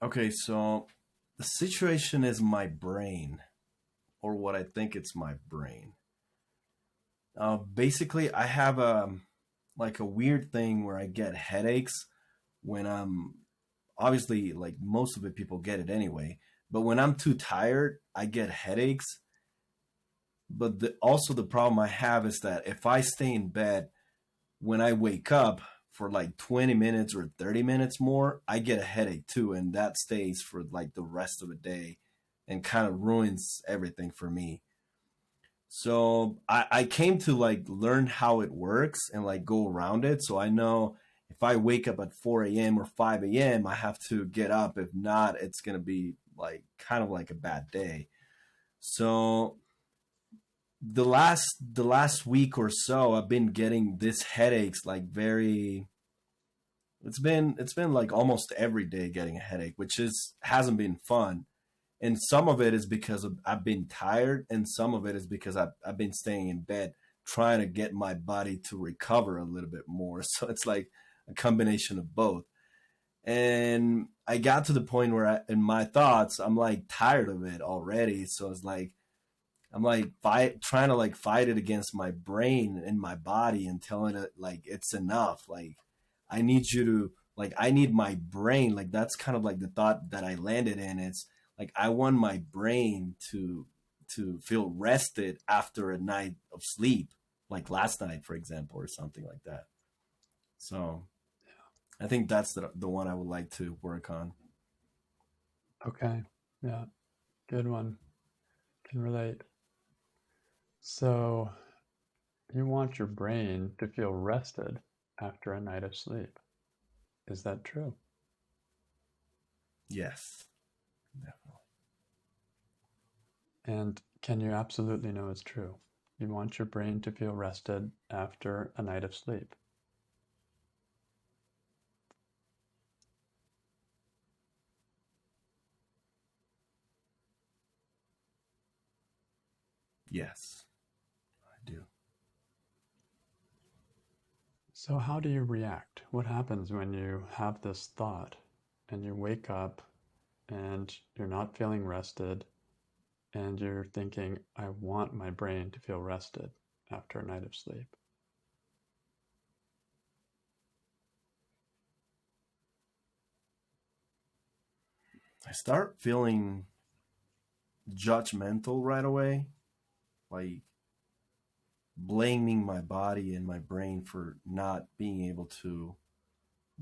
Okay, so the situation is my brain, or what I think it's my brain. Basically, I have a weird thing where I get headaches when I'm obviously like most of it people get it anyway. But when I'm too tired, I get headaches. But also the problem I have is that if I stay in bed when I wake up for like 20 minutes or 30 minutes more, I get a headache too. And that stays for like the rest of the day and kind of ruins everything for me. So I came to like learn how it works and like go around it. So I know if I wake up at 4 a.m. or 5 a.m., I have to get up. If not, it's going to be like kind of like a bad day. So the last week or so I've been getting this headaches like very it's been like almost every day getting a headache, which is hasn't been fun. And some of it is because I've been tired, and some of it is because I've been staying in bed trying to get my body to recover a little bit more. So it's like a combination of both. And I got to the point where in my thoughts, I'm like tired of it already. So it's like I'm like trying to like fight it against my brain and my body and telling it like it's enough. Like I need you to like I need my brain. Like that's kind of like the thought that I landed in. It's like I want my brain to feel rested after a night of sleep, like last night, for example, or something like that. So I think that's the one I would like to work on. Okay. Yeah. Good one. Can relate. So, you want your brain to feel rested after a night of sleep. Is that true? Yes, definitely. And can you absolutely know it's true? You want your brain to feel rested after a night of sleep. Yes, I do. So, how do you react? What happens when you have this thought and you wake up and you're not feeling rested and you're thinking, I want my brain to feel rested after a night of sleep? I start feeling judgmental right away, like blaming my body and my brain for not being able to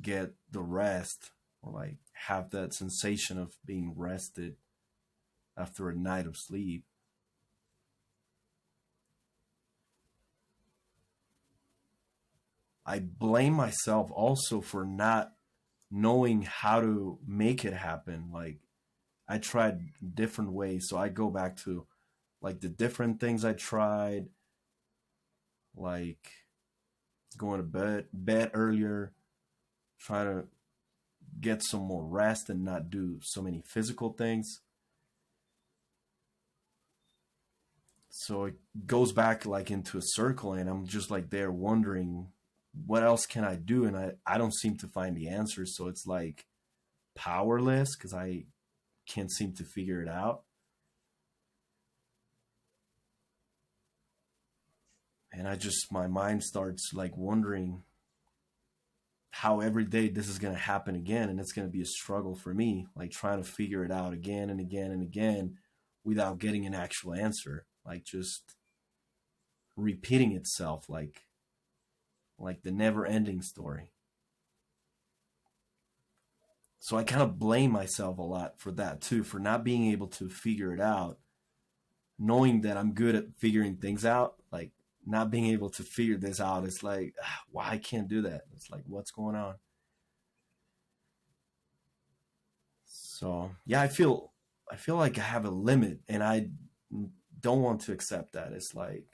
get the rest or like have that sensation of being rested after a night of sleep. I blame myself also for not knowing how to make it happen. Like I tried different ways, so I go back to like the different things I tried, like going to bed earlier, trying to get some more rest and not do so many physical things. So it goes back like into a circle, and I'm just like there wondering what else can I do, and I don't seem to find the answers. So it's like powerless because I can't seem to figure it out. And I just my mind starts like wondering how every day this is going to happen again, and it's going to be a struggle for me, like trying to figure it out again and again and again without getting an actual answer, like just repeating itself like the never ending story. So I kind of blame myself a lot for that too, for not being able to figure it out, knowing that I'm good at figuring things out, like not being able to figure this out. It's like, why I can't do that? It's like, what's going on? So yeah, I feel like I have a limit, and I don't want to accept that. It's like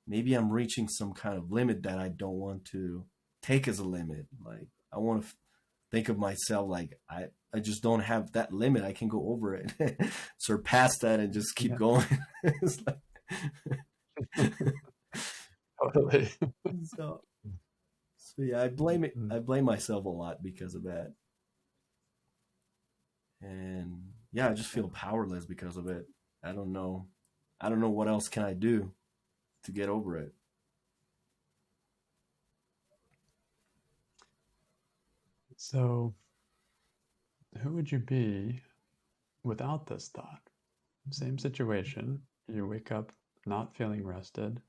maybe I'm reaching some kind of limit that I don't want to take as a limit. Like I want to think of myself like I just don't have that limit. I can go over it, surpass that, and just keep Yeah, going. It's like, totally. so so yeah, I blame it. I blame myself a lot because of that. yeah, I just feel powerless because of it. I don't know. I don't know what else can I do to get over it. So, who would you be without this thought? Same situation, you wake up not feeling rested.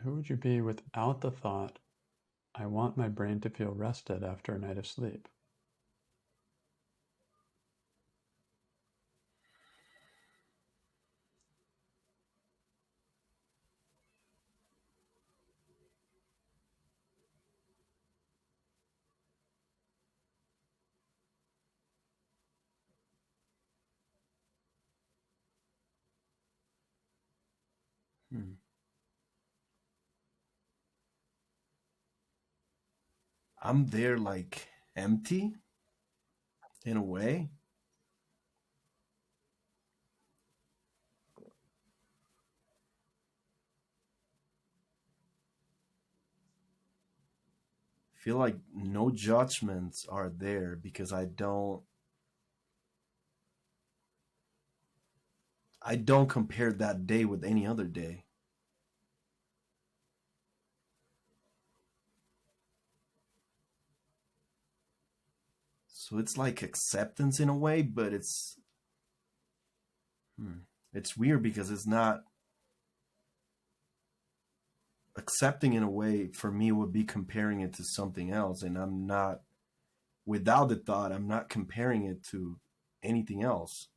Who would you be without the thought, I want my brain to feel rested after a night of sleep? Hmm. I'm there like empty in a way. Feel like no judgments are there because I don't compare that day with any other day. So it's like acceptance in a way, but it's weird because it's not accepting in a way. For me would be comparing it to something else, and I'm not, without the thought, I'm not comparing it to anything else.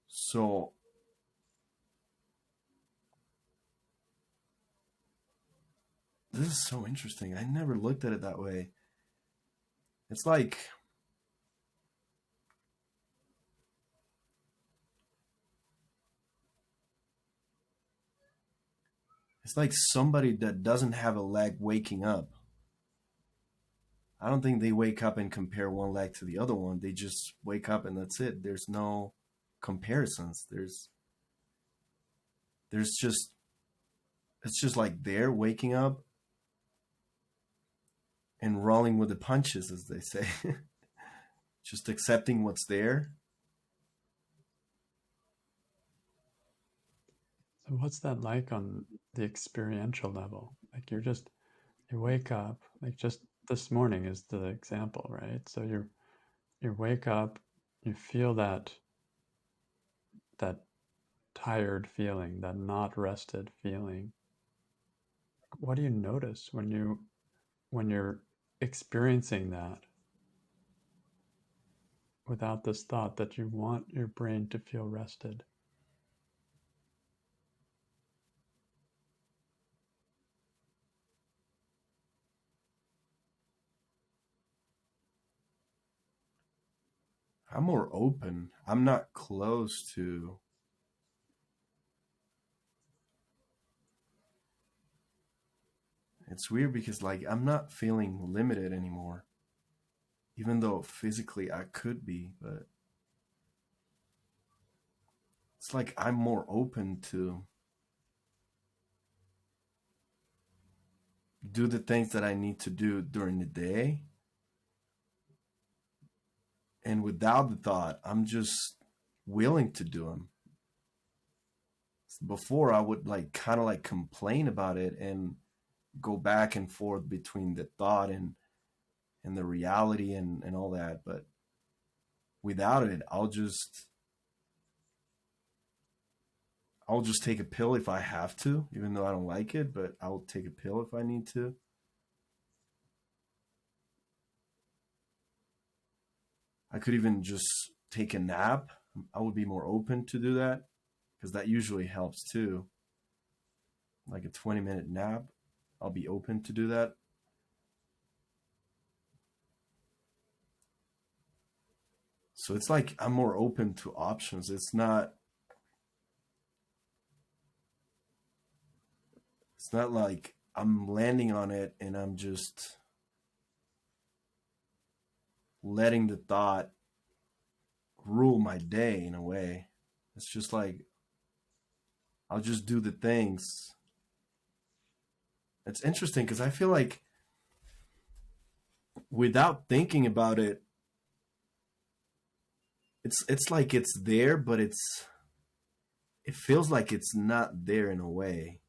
So this is so interesting. I never looked at it that way. It's like it's like somebody that doesn't have a leg waking up. I don't think they wake up and compare one leg to the other one. They just wake up and that's it. There's no comparisons. There's just, it's just like they're waking up and rolling with the punches, as they say. Just accepting what's there. So, what's that like on the experiential level? Like, you wake up, like just this morning is the example, right? So, you wake up, you feel that tired feeling, that not rested feeling. What do you notice when you're experiencing that without this thought that you want your brain to feel rested? I'm more open. I'm not close to. It's weird because, like, I'm not feeling limited anymore, even though physically I could be, but it's like I'm more open to do the things that I need to do during the day. And without the thought, I'm just willing to do them. Before, I would like kind of like complain about it and go back and forth between the thought and the reality and all that. But without it, I'll just take a pill if I have to, even though I don't like it, but I'll take a pill if I need to. I could even just take a nap. I would be more open to do that because that usually helps too. Like a 20-minute nap, I'll be open to do that. So it's like I'm more open to options. It's not like I'm landing on it and I'm just letting the thought rule my day in a way. It's just like I'll just do the things. It's interesting because I feel like without thinking about it, it's like it's there, but it feels like it's not there in a way.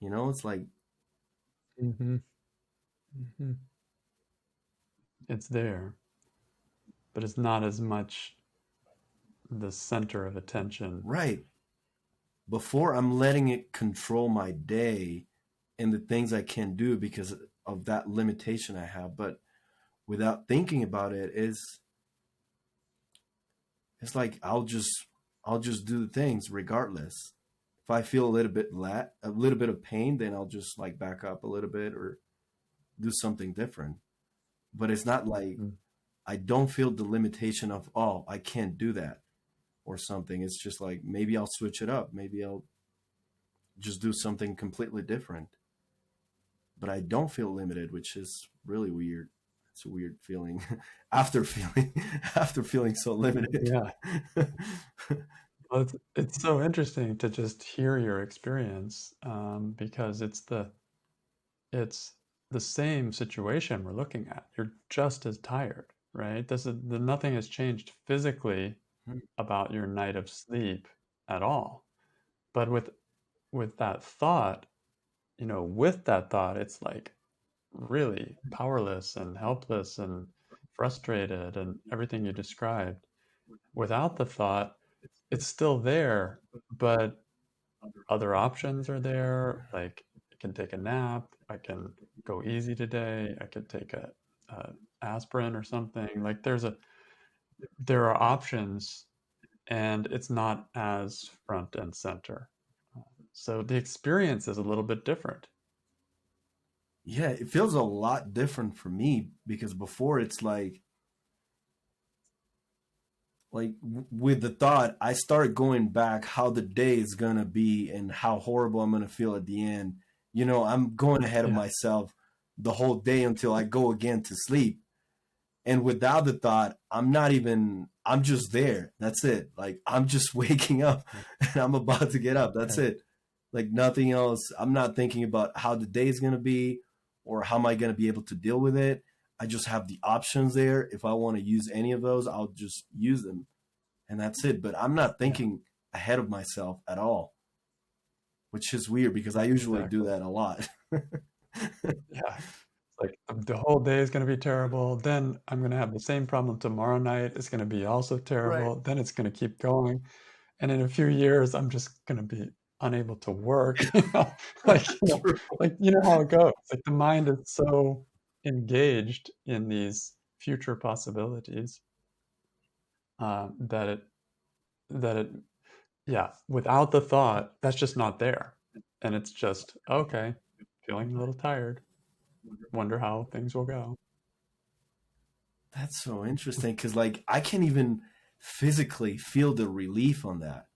It's like Mm-hmm. Mm-hmm. It's there, but it's not as much the center of attention. right before I'm letting it control my day and the things I can do because of that limitation I have. But without thinking about it, it's like I'll just do the things regardless. If I feel a little bit of pain, then I'll just like back up a little bit or do something different. But it's not like Mm. I don't feel the limitation of, oh, I can't do that or something. It's just like maybe I'll switch it up. Maybe I'll just do something completely different. But I don't feel limited, which is really weird. It's a weird feeling after feeling after feeling so limited. Yeah. Well, it's so interesting to just hear your experience, because it's the same situation we're looking at. You're just as tired, right? Nothing has changed physically about your night of sleep at all. But with that thought, with that thought, it's like really powerless and helpless and frustrated and everything you described. Without the thought, it's still there, but other options are there. Like I can take a nap, I can go easy today, I could take a aspirin or something. Like there are options, and it's not as front and center. So the experience is a little bit different. Yeah, it feels a lot different for me because before it's with the thought I start going back how the day is gonna be and how horrible I'm gonna feel at the end. I'm going ahead of Yeah, myself the whole day until I go again to sleep. And without the thought, I'm just there. That's it. Like I'm just waking up and I'm about to get up. That's right. it. Like nothing else. I'm not thinking about how the day is going to be or how am I going to be able to deal with it. I just have the options there. If I want to use any of those, I'll just use them. And that's it. But I'm not Yeah, thinking ahead of myself at all, which is weird because I usually do exactly. that a lot. Yeah. It's like the whole day is going to be terrible. Then I'm going to have the same problem tomorrow night. It's going to be also Right. terrible. Then it's going to keep going. And in a few years, I'm just going to be unable to work, True. like, how it goes. Like the mind is so engaged in these future possibilities, that it, yeah, without the thought, that's just not there. And it's just, okay, feeling a little tired. Wonder how things will go. That's so interesting because, like, I can't even physically feel the relief on that.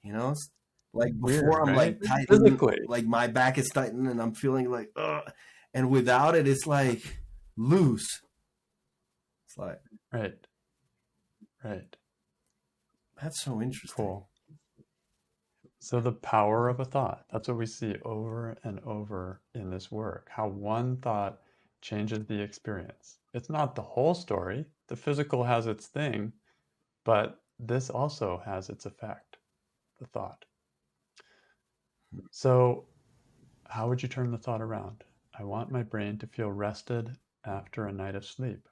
It's like before Weird, I'm right? like tightening, Physically. like my back is tightened and I'm feeling like, ugh. And without it, it's like loose. It's like, Right, right. that's so interesting. Cool. So the power of a thought, that's what we see over and over in this work, how one thought changes the experience. It's not the whole story. The physical has its thing, but this also has its effect, the thought. So how would you turn the thought around? I want my brain to feel rested after a night of sleep.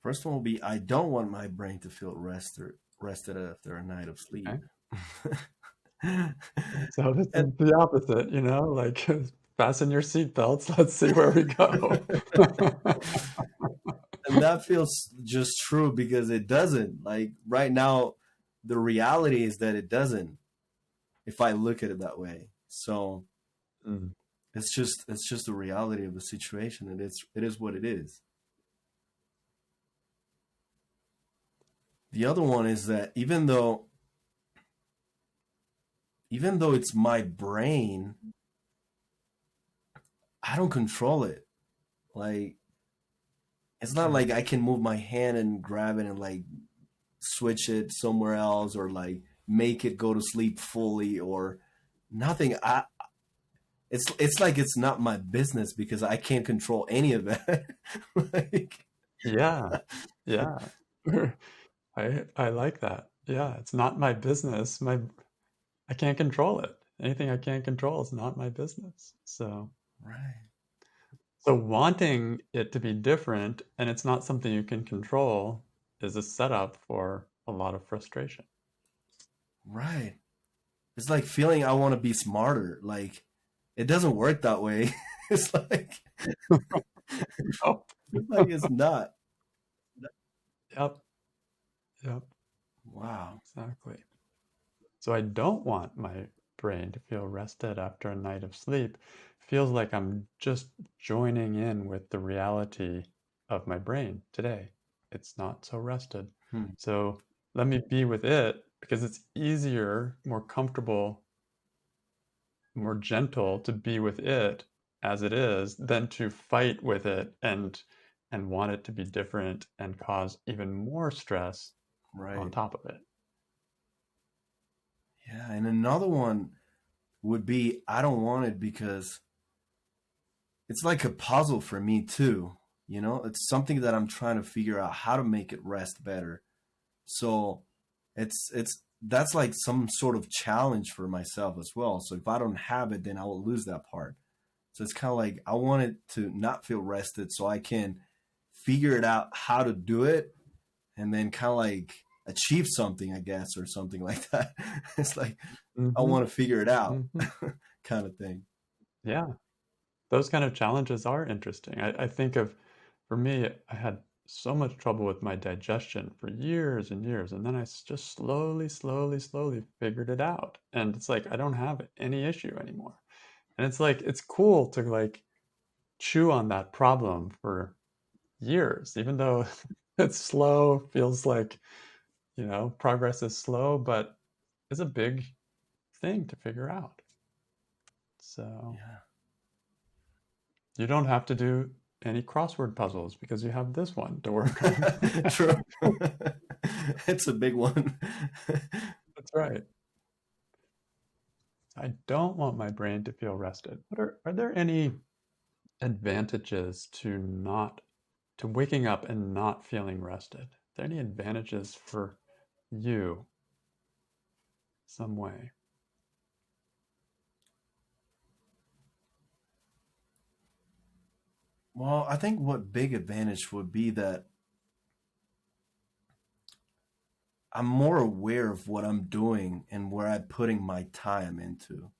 First one will be I don't want my brain to feel rested after a night of sleep. Okay. So this and is the opposite, like fasten your seatbelts. Let's see where we go. and that feels just true because it doesn't. Like right now, the reality is that it doesn't. If I look at it that way, so Mm, it's just the reality of the situation, and it is what it is. The other one is that even though it's my brain, I don't control it. Like it's not right. like I can move my hand and grab it and like switch it somewhere else or like make it go to sleep fully or nothing. it's like it's not my business because I can't control any of that. Like, Yeah. Yeah. I like that. Yeah, it's not my business. I can't control it. Anything I can't control is not my business. right, So wanting it to be different and it's not something you can control is a setup for a lot of frustration. right. It's like feeling I want to be smarter. Like it doesn't work that way. It's Oh, like it's not. yep, yep, Wow. exactly. So I don't want my brain to feel rested after a night of sleep. Feels like I'm just joining in with the reality of my brain today. It's not so rested. Hmm. So let me be with it because it's easier, more comfortable, more gentle to be with it as it is than to fight with it and want it to be different and cause even more stress on Right. top of it. Yeah. And another one would be I don't want it because it's like a puzzle for me too. You know, it's something that I'm trying to figure out how to make it rest better. So it's that's like some sort of challenge for myself as well. So if I don't have it, then I will lose that part. So it's kind of like I want it to not feel rested so I can figure it out how to do it and then kind of like achieve something, I guess, or something like that. It's like I Hmm. want to figure it out Hmm. kind of thing. Yeah, those kind of challenges are interesting. I think of, for me, I had so much trouble with my digestion for years and years, and then just slowly figured it out. And it's like I don't have any issue anymore. And it's like it's cool to like chew on that problem for years, even though it's slow, feels like, progress is slow, but it's a big thing to figure out. So Yeah. you don't have to do any crossword puzzles because you have this one to work on. True. It's a big one. That's right. I don't want my brain to feel rested. Are there any advantages to waking up and not feeling rested? Are there any advantages for you some way? Well, I think what big advantage would be that I'm more aware of what I'm doing and where I'm putting my time into.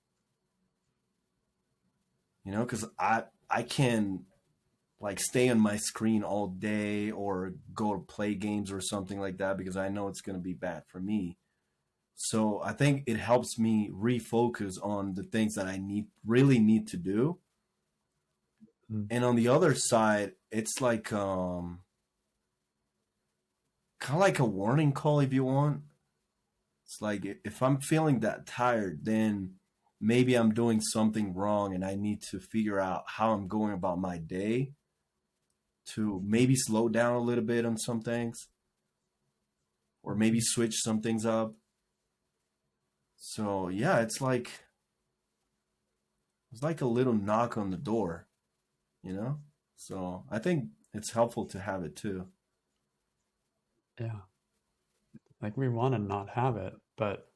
You know, because I can like stay on my screen all day or go to play games or something like that because I know it's going to be bad for me. So I think it helps me refocus on the things that I really need to do. Mm. And on the other side, it's like kind of like a warning call if you want. It's like if I'm feeling that tired, then maybe I'm doing something wrong and I need to figure out how I'm going about my day to maybe slow down a little bit on some things or maybe Mhm. switch some things up. So yeah, it's like a little knock on the door, you know? So I think it's helpful to have it too. Yeah. Like we want to not have it, but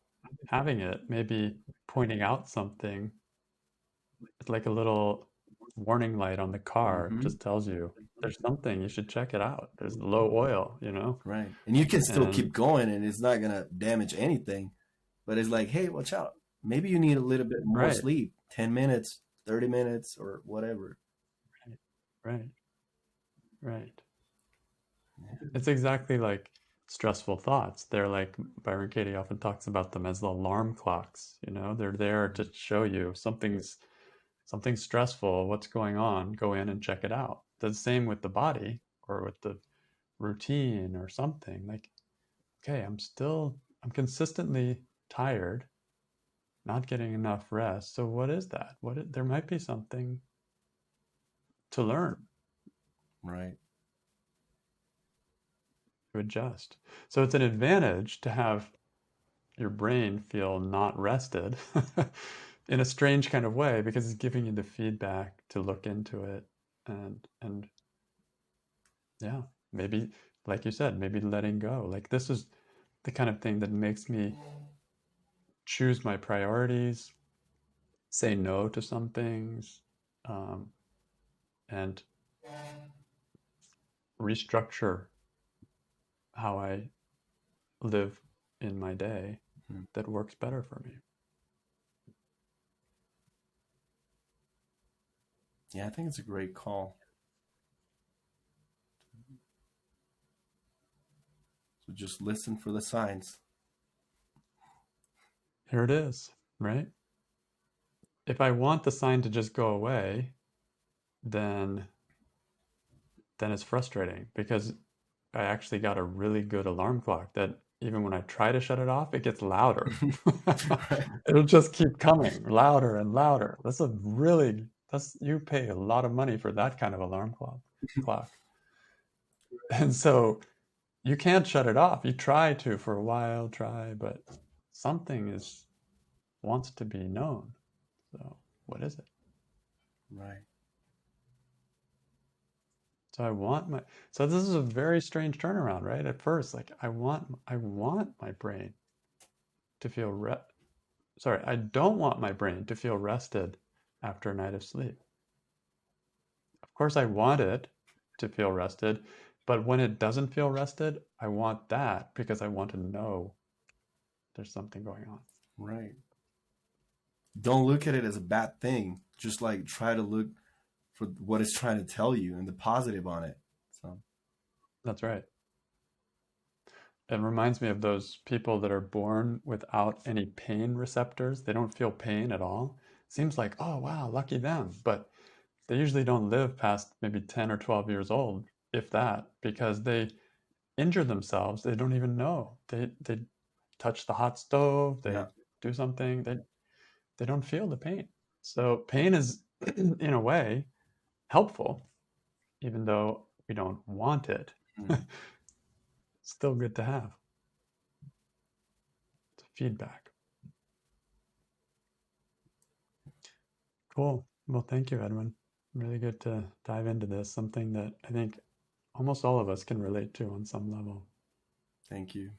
having it, maybe pointing out something, it's like a little warning light on the car, Hmm. just tells you there's something, you should check it out. There's low oil. Right. And you can still And keep going and it's not going to damage anything, but it's like, hey, watch out. Maybe you need a little bit more right, sleep, 10 minutes, 30 minutes, or whatever. right, right, right. It's exactly like stressful thoughts. They're like Byron Katie often talks about them as the alarm clocks, they're there to show you something stressful, what's going on, go in and check it out. The same with the body or with the routine or something. Like, okay, I'm consistently tired, not getting enough rest. So what is that? There might be something to learn, Right. to adjust. So it's an advantage to have your brain feel not rested in a strange kind of way because it's giving you the feedback to look into it and yeah, maybe like you said, maybe letting go. Like this is the kind of thing that makes me choose my priorities, say no to some things, um, and restructure how I live in my day Mhm. that works better for me. Yeah, I think it's a great call. So just listen for the signs. Here it is, right? If I want the sign to just go away, then it's frustrating because I actually got a really good alarm clock that even when I try to shut it off, it gets louder. Right. It'll just keep coming louder and louder. That's you pay a lot of money for that kind of alarm clock. And so you can't shut it off. You try to for a while, but something is wants to be known. So what is it? Right. So I want my so this is a very strange turnaround, right? At first, like I want my brain to feel sorry, I don't want my brain to feel rested after a night of sleep. Of course I want it to feel rested, but when it doesn't feel rested, I want that because I want to know there's something going on. Right. Don't look at it as a bad thing. Just like try to look for what it's trying to tell you and the positive on it. So, That's right. It reminds me of those people that are born without any pain receptors. They don't feel pain at all. Seems like, oh, wow, lucky them. But they usually don't live past maybe 10 or 12 years old, if that, because they injure themselves. They don't even know. They touch the hot stove, yeah. they do something, they don't feel the pain. So pain is, in a way, helpful, even though we don't want it. Mm. Still good to have. It's feedback. Cool. Well, thank you, Edwin. Really good to dive into this, something that I think almost all of us can relate to on some level. Thank you.